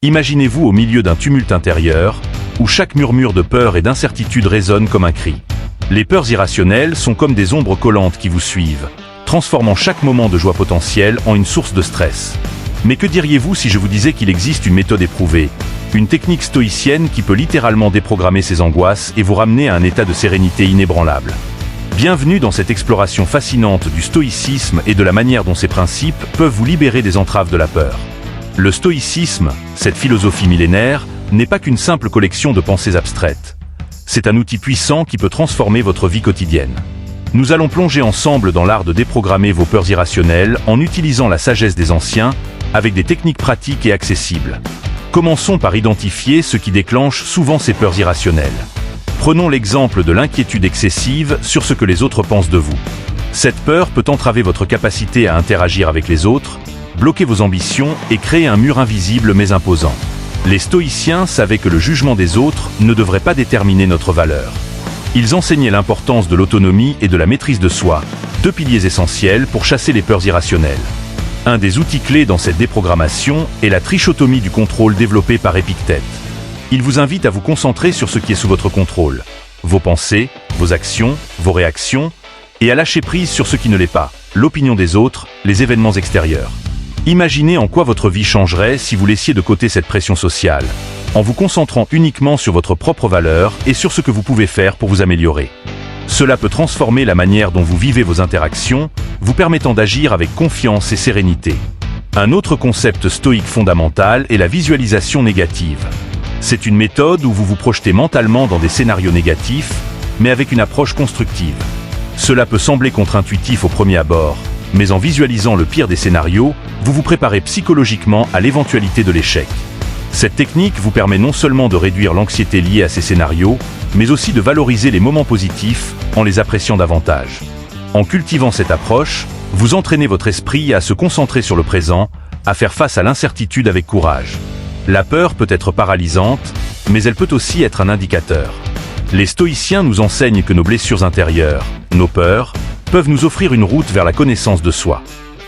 Imaginez-vous au milieu d'un tumulte intérieur, où chaque murmure de peur et d'incertitude résonne comme un cri. Les peurs irrationnelles sont comme des ombres collantes qui vous suivent, transformant chaque moment de joie potentielle en une source de stress. Mais que diriez-vous si je vous disais qu'il existe une méthode éprouvée, une technique stoïcienne qui peut littéralement déprogrammer ces angoisses et vous ramener à un état de sérénité inébranlable? Bienvenue dans cette exploration fascinante du stoïcisme et de la manière dont ses principes peuvent vous libérer des entraves de la peur. Le stoïcisme, cette philosophie millénaire, n'est pas qu'une simple collection de pensées abstraites. C'est un outil puissant qui peut transformer votre vie quotidienne. Nous allons plonger ensemble dans l'art de déprogrammer vos peurs irrationnelles en utilisant la sagesse des anciens avec des techniques pratiques et accessibles. Commençons par identifier ce qui déclenche souvent ces peurs irrationnelles. Prenons l'exemple de l'inquiétude excessive sur ce que les autres pensent de vous. Cette peur peut entraver votre capacité à interagir avec les autres, bloquer vos ambitions et créer un mur invisible mais imposant. Les stoïciens savaient que le jugement des autres ne devrait pas déterminer notre valeur. Ils enseignaient l'importance de l'autonomie et de la maîtrise de soi, deux piliers essentiels pour chasser les peurs irrationnelles. Un des outils clés dans cette déprogrammation est la trichotomie du contrôle développée par Épictète. Il vous invite à vous concentrer sur ce qui est sous votre contrôle, vos pensées, vos actions, vos réactions, et à lâcher prise sur ce qui ne l'est pas, l'opinion des autres, les événements extérieurs. Imaginez en quoi votre vie changerait si vous laissiez de côté cette pression sociale, en vous concentrant uniquement sur votre propre valeur et sur ce que vous pouvez faire pour vous améliorer. Cela peut transformer la manière dont vous vivez vos interactions, vous permettant d'agir avec confiance et sérénité. Un autre concept stoïque fondamental est la visualisation négative. C'est une méthode où vous vous projetez mentalement dans des scénarios négatifs, mais avec une approche constructive. Cela peut sembler contre-intuitif au premier abord, mais en visualisant le pire des scénarios, vous vous préparez psychologiquement à l'éventualité de l'échec. Cette technique vous permet non seulement de réduire l'anxiété liée à ces scénarios, mais aussi de valoriser les moments positifs en les appréciant davantage. En cultivant cette approche, vous entraînez votre esprit à se concentrer sur le présent, à faire face à l'incertitude avec courage. La peur peut être paralysante, mais elle peut aussi être un indicateur. Les stoïciens nous enseignent que nos blessures intérieures, nos peurs, peuvent nous offrir une route vers la connaissance de soi.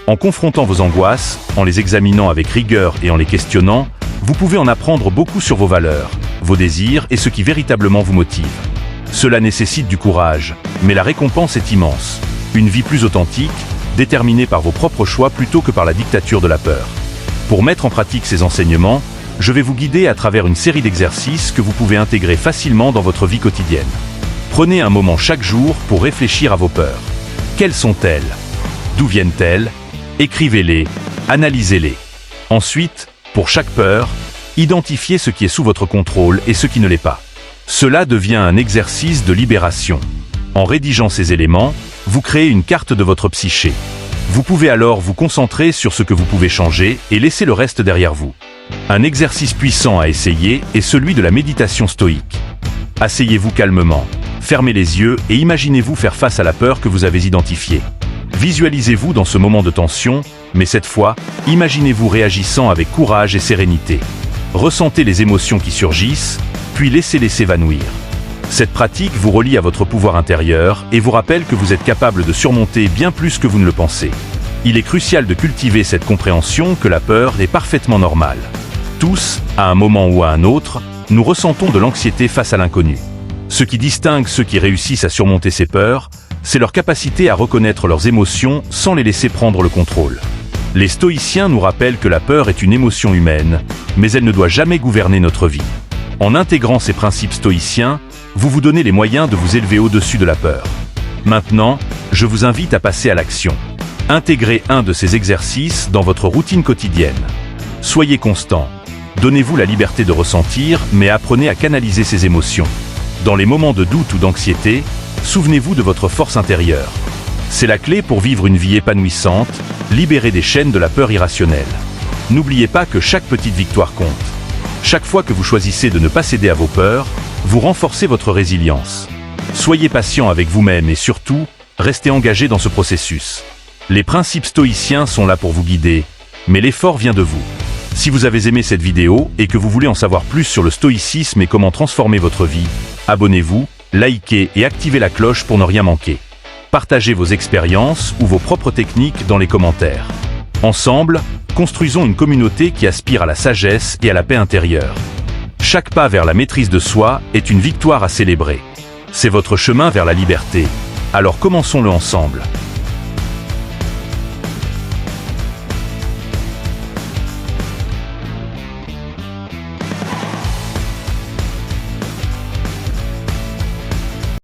En confrontant vos angoisses, en les examinant avec rigueur et en les questionnant, vous pouvez en apprendre beaucoup sur vos valeurs, vos désirs et ce qui véritablement vous motive. Cela nécessite du courage, mais la récompense est immense. Une vie plus authentique, déterminée par vos propres choix plutôt que par la dictature de la peur. Pour mettre en pratique ces enseignements, je vais vous guider à travers une série d'exercices que vous pouvez intégrer facilement dans votre vie quotidienne. Prenez un moment chaque jour pour réfléchir à vos peurs. Quelles sont-elles? D'où viennent-elles? Écrivez-les, analysez-les. Ensuite, pour chaque peur, identifiez ce qui est sous votre contrôle et ce qui ne l'est pas. Cela devient un exercice de libération. En rédigeant ces éléments, vous créez une carte de votre psyché. Vous pouvez alors vous concentrer sur ce que vous pouvez changer et laisser le reste derrière vous. Un exercice puissant à essayer est celui de la méditation stoïque. Asseyez-vous calmement, fermez les yeux et imaginez-vous faire face à la peur que vous avez identifiée. Visualisez-vous dans ce moment de tension, mais cette fois, imaginez-vous réagissant avec courage et sérénité. Ressentez les émotions qui surgissent, puis laissez-les s'évanouir. Cette pratique vous relie à votre pouvoir intérieur et vous rappelle que vous êtes capable de surmonter bien plus que vous ne le pensez. Il est crucial de cultiver cette compréhension que la peur est parfaitement normale. Tous, à un moment ou à un autre, nous ressentons de l'anxiété face à l'inconnu. Ce qui distingue ceux qui réussissent à surmonter ces peurs, c'est leur capacité à reconnaître leurs émotions sans les laisser prendre le contrôle. Les stoïciens nous rappellent que la peur est une émotion humaine, mais elle ne doit jamais gouverner notre vie. En intégrant ces principes stoïciens, vous vous donnez les moyens de vous élever au-dessus de la peur. Maintenant, je vous invite à passer à l'action. Intégrez un de ces exercices dans votre routine quotidienne. Soyez constant. Donnez-vous la liberté de ressentir, mais apprenez à canaliser ces émotions. Dans les moments de doute ou d'anxiété, souvenez-vous de votre force intérieure. C'est la clé pour vivre une vie épanouissante, libérée des chaînes de la peur irrationnelle. N'oubliez pas que chaque petite victoire compte. Chaque fois que vous choisissez de ne pas céder à vos peurs, vous renforcez votre résilience. Soyez patient avec vous-même et surtout, restez engagé dans ce processus. Les principes stoïciens sont là pour vous guider, mais l'effort vient de vous. Si vous avez aimé cette vidéo et que vous voulez en savoir plus sur le stoïcisme et comment transformer votre vie, abonnez-vous, likez et activez la cloche pour ne rien manquer. Partagez vos expériences ou vos propres techniques dans les commentaires. Ensemble, construisons une communauté qui aspire à la sagesse et à la paix intérieure. Chaque pas vers la maîtrise de soi est une victoire à célébrer. C'est votre chemin vers la liberté. Alors commençons-le ensemble.